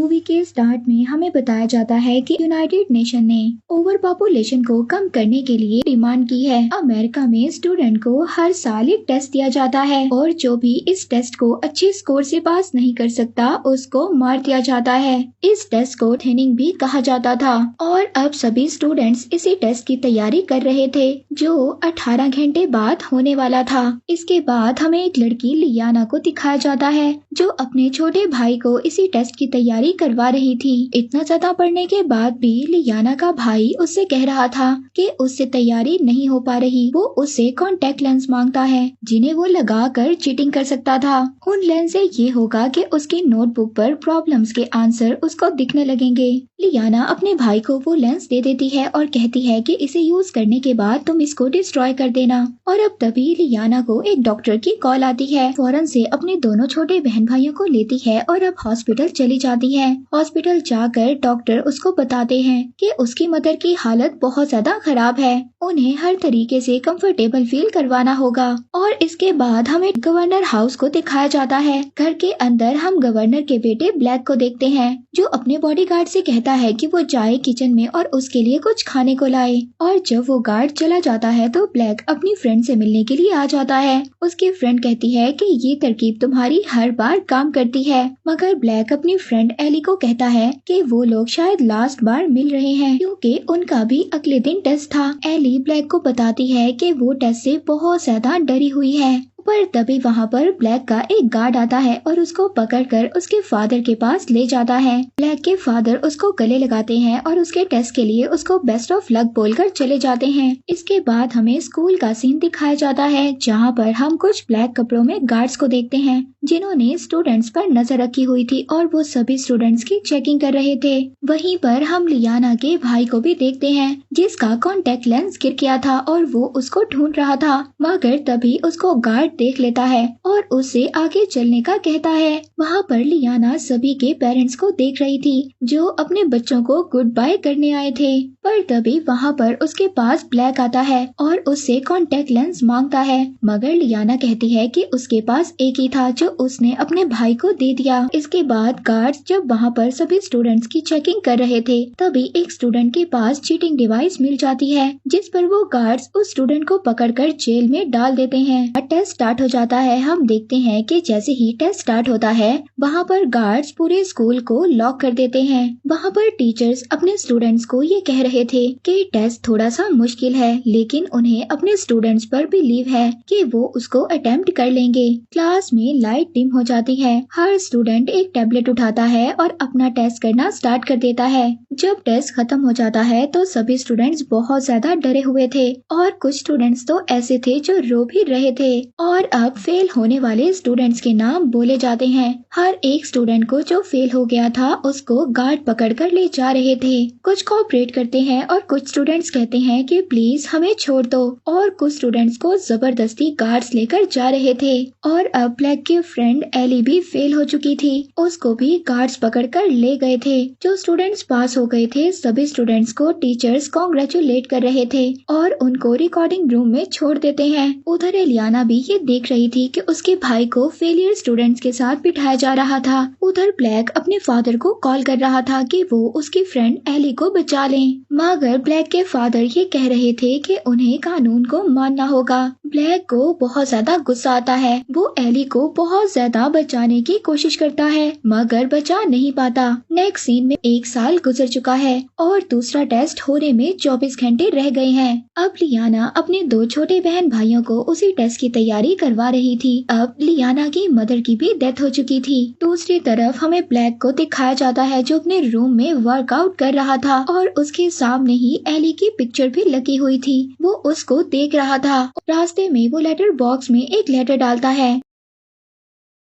Movie के start में हमें बताया जाता है कि यूनाइटेड नेशन ने ओवर पॉपुलेशन को कम करने के लिए डिमांड की है। अमेरिका में स्टूडेंट को हर साल एक टेस्ट दिया जाता है और जो भी इस टेस्ट को अच्छे स्कोर से पास नहीं कर सकता उसको मार दिया जाता है। इस टेस्ट को ट्रेनिंग भी कहा जाता था और अब सभी स्टूडेंट्स इसी टेस्ट की तैयारी कर रहे थे जो 18 घंटे बाद होने वाला था। इसके बाद हमें एक लड़की लियाना को दिखाया जाता है जो अपने छोटे भाई को इसी टेस्ट की तैयारी करवा रही थी। इतना ज्यादा पढ़ने के बाद भी लियाना का भाई उससे कह रहा था कि उससे तैयारी नहीं हो पा रही। वो उससे कॉन्टेक्ट लेंस मांगता है जिन्हें वो लगा कर चीटिंग कर सकता था। उन लेंस से ये होगा कि उसकी नोटबुक पर प्रॉब्लम्स के आंसर उसको दिखने लगेंगे। लियाना अपने भाई को वो लेंस दे देती है और कहती है कि इसे यूज करने के बाद तुम इसको डिस्ट्रॉय कर देना। और अब तभी लियाना को एक डॉक्टर की कॉल आती है। फौरन से अपने दोनों छोटे बहन भाइयों को लेती है और अब हॉस्पिटल चली जाती है। हॉस्पिटल जाकर डॉक्टर उसको बताते हैं कि उसकी मदर की हालत बहुत ज्यादा खराब है, उन्हें हर तरीके से कंफर्टेबल फील करवाना होगा। और इसके बाद हमें गवर्नर हाउस को दिखाया जाता है। घर के अंदर हम गवर्नर के बेटे ब्लैक को देखते हैं जो अपने बॉडीगार्ड से कहता है कि वो जाए किचन में और उसके लिए कुछ खाने को लाए। और जब वो गार्ड चला जाता है तो ब्लैक अपनी फ्रेंड से मिलने के लिए आ जाता है। उसकी फ्रेंड कहती है कि ये तरकीब तुम्हारी हर बार काम करती है, मगर ब्लैक अपनी फ्रेंड एली को कहता है कि वो लोग शायद लास्ट बार मिल रहे हैं क्योंकि उनका भी अगले दिन टेस्ट था। एली ब्लैक को बताती है कि वो टेस्ट से बहुत ज्यादा डरी हुई है। पर तभी वहाँ पर ब्लैक का एक गार्ड आता है और उसको पकड़कर उसके फादर के पास ले जाता है। ब्लैक के फादर उसको गले लगाते हैं और उसके टेस्ट के लिए उसको बेस्ट ऑफ लक बोलकर चले जाते हैं। इसके बाद हमें स्कूल का सीन दिखाया जाता है जहाँ पर हम कुछ ब्लैक कपड़ों में गार्ड्स को देखते हैं जिन्होंने स्टूडेंट्स पर नजर रखी हुई थी और वो सभी स्टूडेंट्स की चेकिंग कर रहे थे। वहीं पर हम लियाना के भाई को भी देखते हैं जिसका कॉन्टेक्ट लेंस गिर गया था और वो उसको ढूंढ रहा था, मगर तभी उसको गार्ड देख लेता है और उससे आगे चलने का कहता है। वहाँ पर लियाना सभी के पेरेंट्स को देख रही थी जो अपने बच्चों को गुड बाय करने आए थे। पर तभी वहाँ पर उसके पास ब्लैक आता है और उससे कॉन्टेक्ट लेंस मांगता है, मगर लियाना कहती है कि उसके पास एक ही था जो उसने अपने भाई को दे दिया। इसके बाद गार्ड्स जब वहाँ पर सभी स्टूडेंट्स की चेकिंग कर रहे थे तभी एक स्टूडेंट के पास चीटिंग डिवाइस मिल जाती है जिस पर वो गार्ड्स उस स्टूडेंट को पकड़कर जेल में डाल देते हैं। टेस्ट स्टार्ट हो जाता है। हम देखते हैं कि जैसे ही टेस्ट स्टार्ट होता है वहाँ पर गार्ड्स पूरे स्कूल को लॉक कर देते हैं। वहाँ पर टीचर्स अपने स्टूडेंट्स को ये कह रहे थे कि टेस्ट थोड़ा सा मुश्किल है लेकिन उन्हें अपने स्टूडेंट्स पर बिलीव है कि वो उसको अटेम्प्ट कर लेंगे। क्लास में लाइट डिम हो जाती है। हर स्टूडेंट एक टैबलेट उठाता है और अपना टेस्ट करना स्टार्ट कर देता है। जब टेस्ट खत्म हो जाता है तो सभी स्टूडेंट्स बहुत ज्यादा डरे हुए थे और कुछ स्टूडेंट्स तो ऐसे थे जो रो भी रहे थे। और अब फेल होने वाले स्टूडेंट्स के नाम बोले जाते हैं। हर एक स्टूडेंट को जो फेल हो गया था उसको गार्ड पकड़कर ले जा रहे थे। कुछ कोऑपरेट करते हैं और कुछ स्टूडेंट्स कहते हैं कि प्लीज हमें छोड़ दो और कुछ स्टूडेंट्स को जबरदस्ती गार्ड्स लेकर जा रहे थे। और अब ब्लैक की फ्रेंड एली भी फेल हो चुकी थी, उसको भी गार्ड्स पकड़कर ले गए थे। जो स्टूडेंट्स पास हो गए थे सभी स्टूडेंट्स को टीचर्स कांग्रेचुलेट कर रहे थे और उनको रिकॉर्डिंग रूम में छोड़ देते हैं। उधर एलियाना भी ये देख रही थी कि उसके भाई को फेलियर स्टूडेंट्स के साथ बिठाया जा रहा था। उधर ब्लैक अपने फादर को कॉल कर रहा था कि वो उसकी फ्रेंड एली को बचा लें, मगर ब्लैक के फादर ये कह रहे थे कि उन्हें कानून को मानना होगा। ब्लैक को बहुत ज्यादा गुस्सा आता है। वो एली को बहुत ज्यादा बचाने की कोशिश करता है मगर बचा नहीं पाता। नेक्स्ट सीन में 1 साल गुजर चुका है और दूसरा टेस्ट होने में 24 घंटे रह गए हैं। अब लियाना अपने 2 छोटे बहन भाइयों को उसी टेस्ट की तैयारी करवा रही थी। अब लियाना की मदर की भी डेथ हो चुकी थी। दूसरी तरफ हमें ब्लैक को दिखाया जाता है जो अपने रूम में वर्कआउट कर रहा था और उसके सामने ही एली की पिक्चर भी लगी हुई थी। वो उसको देख रहा था। रास्ते में वो लेटर बॉक्स में एक लेटर डालता है।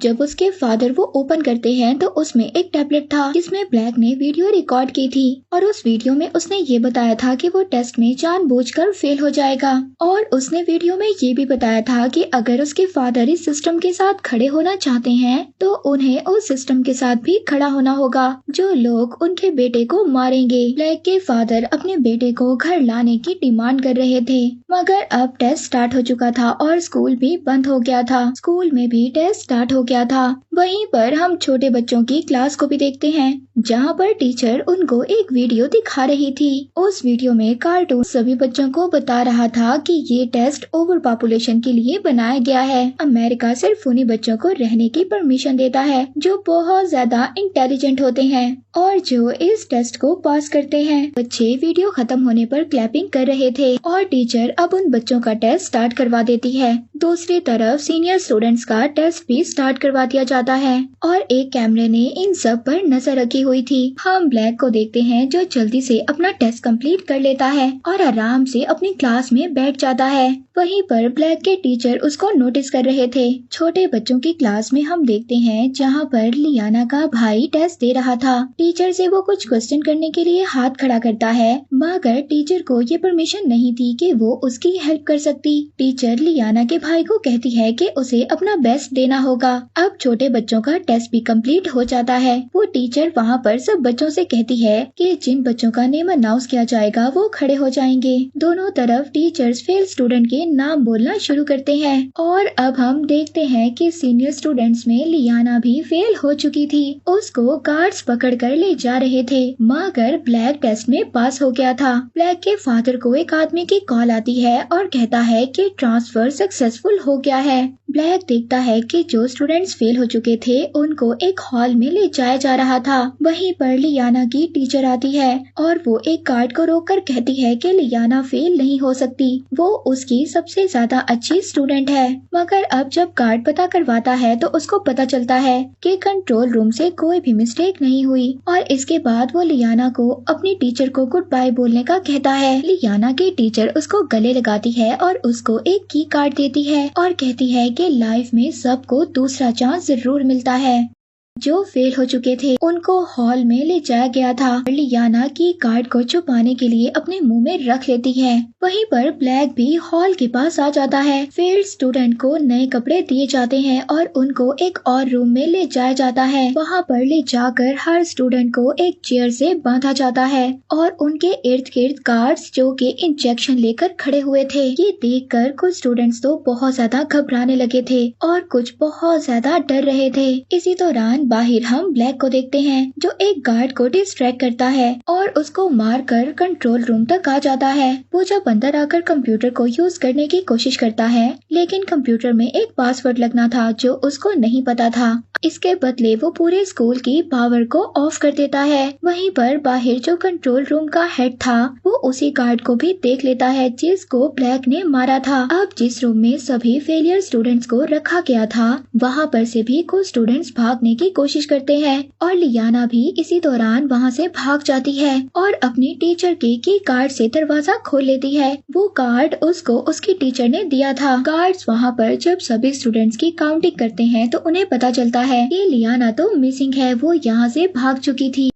जब उसके फादर वो ओपन करते हैं तो उसमें एक टैबलेट था जिसमें ब्लैक ने वीडियो रिकॉर्ड की थी और उस वीडियो में उसने ये बताया था कि वो टेस्ट में जानबूझकर फेल हो जाएगा। और उसने वीडियो में ये भी बताया था कि अगर उसके फादर इस सिस्टम के साथ खड़े होना चाहते हैं तो उन्हें उस सिस्टम के साथ भी खड़ा होना होगा जो लोग उनके बेटे को मारेंगे। ब्लैक के फादर अपने बेटे को घर लाने की डिमांड कर रहे थे, मगर अब टेस्ट स्टार्ट हो चुका था और स्कूल भी बंद हो गया था। स्कूल में भी टेस्ट स्टार्ट हो गया था। वहीं पर हम छोटे बच्चों की क्लास को भी देखते हैं जहाँ पर टीचर उनको एक वीडियो दिखा रही थी। उस वीडियो में कार्टून सभी बच्चों को बता रहा था कि ये टेस्ट ओवर पॉपुलेशन के लिए बनाया गया है। अमेरिका सिर्फ उन्हीं बच्चों को रहने की परमिशन देता है जो बहुत ज्यादा इंटेलिजेंट होते हैं और जो इस टेस्ट को पास करते हैं। बच्चे वीडियो खत्म होने पर क्लैपिंग कर रहे थे और टीचर अब उन बच्चों का टेस्ट स्टार्ट करवा देती है। दूसरी तरफ सीनियर स्टूडेंट्स का टेस्ट भी स्टार्ट करवा दिया जाता है और एक कैमरे ने इन सब पर नजर रखी हुई थी। हम ब्लैक को देखते हैं जो जल्दी से अपना टेस्ट कंप्लीट कर लेता है और आराम से अपनी क्लास में बैठ जाता है। वहीं पर ब्लैक के टीचर उसको नोटिस कर रहे थे। छोटे बच्चों की क्लास में हम देखते हैं जहाँ पर लियाना का भाई टेस्ट दे रहा था। टीचर से वो कुछ क्वेश्चन करने के लिए हाथ खड़ा करता है मगर टीचर को ये परमिशन नहीं थी कि वो उसकी हेल्प कर सकती। टीचर लियाना के भाई को कहती है कि उसे अपना बेस्ट देना होगा। अब छोटे बच्चों का टेस्ट भी कंप्लीट हो जाता है। वो टीचर वहाँ पर सब बच्चों से कहती है कि जिन बच्चों का नेम अनाउंस किया जाएगा वो खड़े हो जाएंगे। दोनों तरफ टीचर्स फेल स्टूडेंट के नाम बोलना शुरू करते हैं और अब हम देखते हैं कि सीनियर स्टूडेंट्स में लियाना भी फेल हो चुकी थी। उसको गार्ड्स पकड़कर ले जा रहे थे मगर ब्लैक टेस्ट में पास हो गया था। ब्लैक के फादर को एक आदमी की कॉल आती है और कहता है कि ट्रांसफर सक्सेसफुल हो गया है। ब्लैक देखता है कि जो स्टूडेंट्स फेल हो चुके थे उनको एक हॉल में ले जाया जा रहा था। वहीं पर लियाना की टीचर आती है और वो एक गार्ड को रोककर कहती है कि लियाना फेल नहीं हो सकती, वो उसकी सबसे ज्यादा अच्छी स्टूडेंट है। मगर अब जब गार्ड पता करवाता है तो उसको पता चलता है कि कंट्रोल रूम से कोई भी मिस्टेक नहीं हुई और इसके बाद वो लियाना को अपनी टीचर को गुड बाय बोलने का कहता है। लियाना की टीचर उसको गले लगाती है और उसको एक की कार्ड देती है और कहती है कि लाइफ में सबको दूसरा चांस जरूर मिलता है। जो फेल हो चुके थे उनको हॉल में ले जाया गया था। लियाना की कार्ड को छुपाने के लिए अपने मुंह में रख लेती है। वहीं पर ब्लैक भी हॉल के पास आ जाता है। फेल्ड स्टूडेंट को नए कपड़े दिए जाते हैं और उनको एक और रूम में ले जाया जाता है। वहाँ पर ले जाकर हर स्टूडेंट को एक चेयर से बांधा जाता है और उनके इर्द गिर्द गार्ड्स जो कि इंजेक्शन लेकर खड़े हुए थे। ये देखकर कुछ स्टूडेंट्स तो बहुत ज्यादा घबराने लगे थे और कुछ बहुत ज्यादा डर रहे थे। इसी दौरान बाहर हम ब्लैक को देखते हैं जो एक गार्ड को डिस्ट्रैक्ट करता है और उसको मारकर कंट्रोल रूम तक आ जाता है। वो जब अंदर आकर कंप्यूटर को यूज करने की कोशिश करता है लेकिन कंप्यूटर में एक पासवर्ड लगना था जो उसको नहीं पता था। इसके बदले वो पूरे स्कूल की पावर को ऑफ कर देता है। वहीं पर बाहर जो कंट्रोल रूम का हेड था वो उसी गार्ड को भी देख लेता है जिसको ब्लैक ने मारा था। अब जिस रूम में सभी फेलियर स्टूडेंट्स को रखा गया था वहाँ पर से भी कुछ स्टूडेंट्स भागने की कोशिश करते हैं और लियाना भी इसी दौरान वहाँ से भाग जाती है और अपनी टीचर के की कार्ड से दरवाजा खोल लेती है। वो कार्ड उसको उसकी टीचर ने दिया था। गार्ड्स वहाँ पर जब सभी स्टूडेंट्स की काउंटिंग करते हैं तो उन्हें पता चलता है कि लियाना तो मिसिंग है, वो यहाँ से भाग चुकी थी।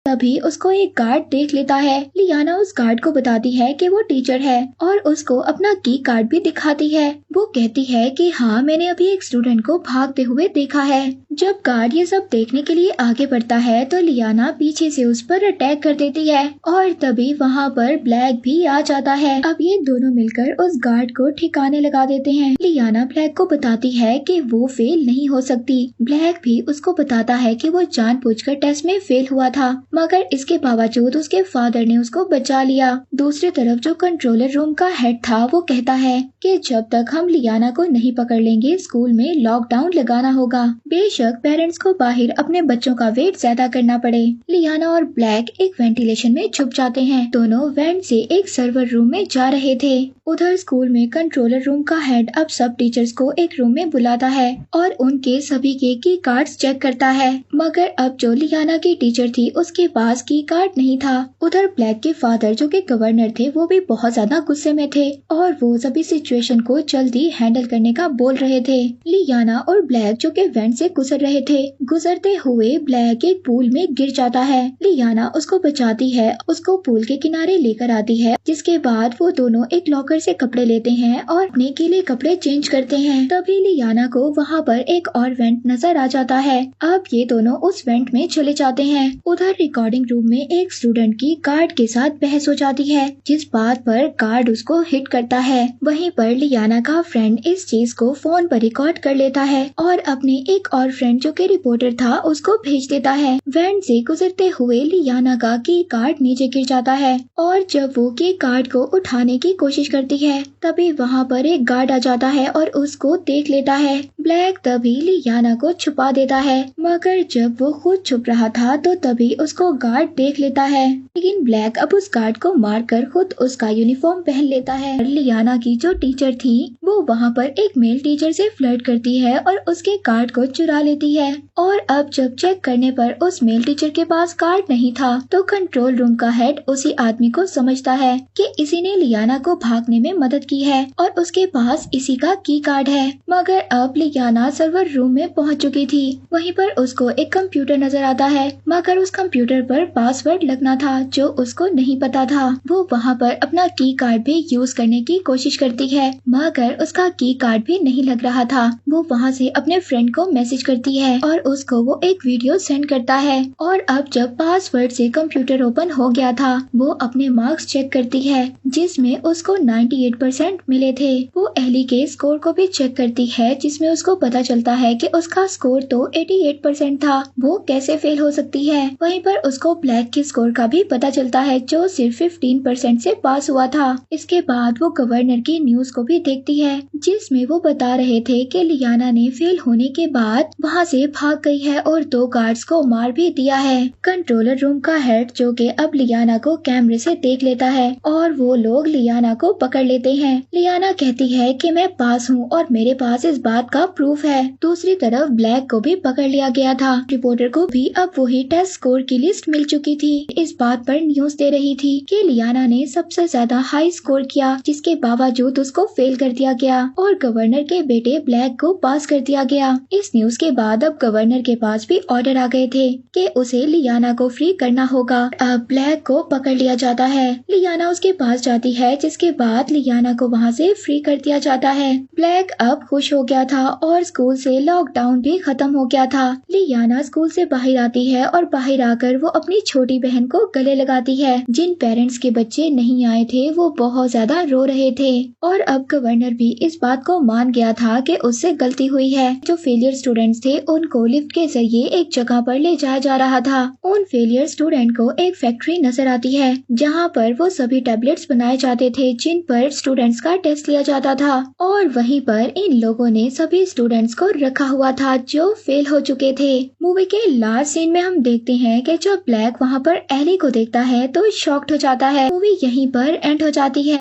तभी उसको एक गार्ड देख लेता है। लियाना उस गार्ड को बताती है कि वो टीचर है और उसको अपना की कार्ड भी दिखाती है। वो कहती है कि हाँ, मैंने अभी एक स्टूडेंट को भागते हुए देखा है। जब गार्ड ये सब देखने के लिए आगे बढ़ता है तो लियाना पीछे से उस पर अटैक कर देती है और तभी वहाँ पर ब्लैक भी आ जाता है। अब ये दोनों मिलकर उस गार्ड को ठिकाने लगा देते हैं। लियाना ब्लैक को बताती है कि वो फेल नहीं हो सकती। ब्लैक भी उसको बताता है कि वो जानबूझकर टेस्ट में फेल हुआ था मगर इसके बावजूद उसके फादर ने उसको बचा लिया। दूसरी तरफ जो कंट्रोलर रूम का हेड था वो कहता है कि जब तक हम लियाना को नहीं पकड़ लेंगे स्कूल में लॉकडाउन लगाना होगा। बेशक पेरेंट्स को बाहर अपने बच्चों का वेट ज्यादा करना पड़े। लियाना और ब्लैक एक वेंटिलेशन में छुप जाते हैं। दोनों वेंट से एक सर्वर रूम में जा रहे थे। उधर स्कूल में कंट्रोलर रूम का हेड अब सब टीचर्स को एक रूम में बुलाता है और उनके सभी के की कार्ड्स चेक करता है मगर अब जो लियाना की टीचर थी उसके पास की कार्ड नहीं था। उधर ब्लैक के फादर जो कि गवर्नर थे वो भी बहुत ज्यादा गुस्से में थे और वो सभी सिचुएशन को जल्दी हैंडल करने का बोल रहे थे। लियाना और ब्लैक जो कि वेंट से गुजर रहे थे, गुजरते हुए ब्लैक एक पूल में गिर जाता है। लियाना उसको बचाती है, उसको पूल के किनारे लेकर आती है जिसके बाद वो दोनों एक लॉकर लॉकर से कपड़े लेते हैं और अपने के लिए कपड़े चेंज करते हैं। तभी लियाना को वहाँ पर एक और वेंट नजर आ जाता है। अब ये दोनों उस वेंट में चले जाते हैं। उधर रिकॉर्डिंग रूम में एक स्टूडेंट की गार्ड के साथ बहस हो जाती है, जिस बात पर गार्ड उसको हिट करता है। वहीं पर लियाना का फ्रेंड इस चीज को फोन पर रिकॉर्ड कर लेता है और अपने एक और फ्रेंड जो कि रिपोर्टर था उसको भेज देता है। वेंट से गुजरते हुए लियाना का की कार्ड नीचे गिर जाता है और जब वो की कार्ड को उठाने की कोशिश करती है तभी वहाँ पर एक गार्ड आ जाता है और उसको देख लेता है। ब्लैक तभी लियाना को छुपा देता है, मगर जब वो खुद छुप रहा था तो तभी उसको गार्ड देख लेता है। लेकिन ब्लैक अब उस गार्ड को मारकर खुद उसका यूनिफॉर्म पहन लेता है। लियाना की जो टीचर थी वो वहाँ पर एक मेल टीचर से फ्लर्ट करती है और उसके कार्ड को चुरा लेती है। और अब जब चेक करने पर उस मेल टीचर के पास कार्ड नहीं था तो कंट्रोल रूम का हेड उसी आदमी को समझता है कि इसी ने लियाना को भागने में मदद की है और उसके पास इसी का की कार्ड है। मगर अब लियाना सर्वर रूम में पहुंच चुकी थी। वहीं पर उसको एक कंप्यूटर नजर आता है, मगर उस कंप्यूटर पर पासवर्ड लगना था जो उसको नहीं पता था। वो वहाँ पर अपना की कार्ड भी यूज करने की कोशिश करती है, मगर उसका की कार्ड भी नहीं लग रहा था। वो वहाँ से अपने फ्रेंड को मैसेज करती है और उसको वो एक वीडियो सेंड करता है। और अब जब पासवर्ड से कंप्यूटर ओपन हो गया था वो अपने मार्क्स चेक करती है, जिसमें उसको 98% मिले थे। वो एली के स्कोर को भी चेक करती है, जिसमें उसको पता चलता है कि उसका स्कोर तो 88% था। वो कैसे फेल हो सकती है। वहीं पर उसको ब्लैक के स्कोर का भी पता चलता है जो सिर्फ 15% से पास हुआ था। इसके बाद वो गवर्नर की न्यूज को भी देखती है, जिसमें वो बता रहे थे कि लियाना ने फेल होने के बाद वहाँ से भाग गई है और 2 गार्ड्स को मार भी दिया है। कंट्रोलर रूम का हेड जो कि अब लियाना को कैमरे से देख लेता है और वो लोग लियाना को पकड़ लेते हैं। लियाना कहती है कि मैं पास हूँ और मेरे पास इस बात का प्रूफ है। दूसरी तरफ ब्लैक को भी पकड़ लिया गया था। रिपोर्टर को भी अब वही टेस्ट स्कोर की लिस्ट मिल चुकी थी। इस बात पर न्यूज दे रही थी कि लियाना ने सबसे ज्यादा हाई स्कोर किया, जिसके बावजूद उसको फेल कर दिया गया और गवर्नर के बेटे ब्लैक को पास कर दिया गया। इस न्यूज के बाद अब गवर्नर के पास भी ऑर्डर आ गए थे कि उसे लियाना को फ्री करना होगा। अब ब्लैक को पकड़ लिया जाता है। लियाना उसके पास जाती है, जिसके बाद लियाना को वहाँ से फ्री कर दिया जाता है। ब्लैक अब खुश हो गया था और स्कूल से लॉकडाउन भी खत्म हो गया था। लियाना स्कूल से बाहर आती है और बाहर आकर वो अपनी छोटी बहन को गले लगाती है। जिन पेरेंट्स के बच्चे नहीं आए थे वो बहुत ज्यादा रो रहे थे और अब गवर्नर भी इस बात को मान गया था कि उससे गलती हुई है। जो फेलियर स्टूडेंट्स थे उनको लिफ्ट के जरिए एक जगह पर ले जाया जा रहा था। उन फेलियर स्टूडेंट को एक फैक्ट्री नजर आती है जहाँ पर वो सभी टैबलेट्स बनाए जाते थे जिन पर स्टूडेंट्स का टेस्ट लिया जाता था और वहीं पर इन लोगों ने सभी स्टूडेंट्स को रखा हुआ था जो फेल हो चुके थे। मूवी के लास्ट सीन में हम देखते हैं कि जब ब्लैक वहाँ पर एली को देखता है तो शॉक्ड हो जाता है। मूवी यहीं पर एंड हो जाती है।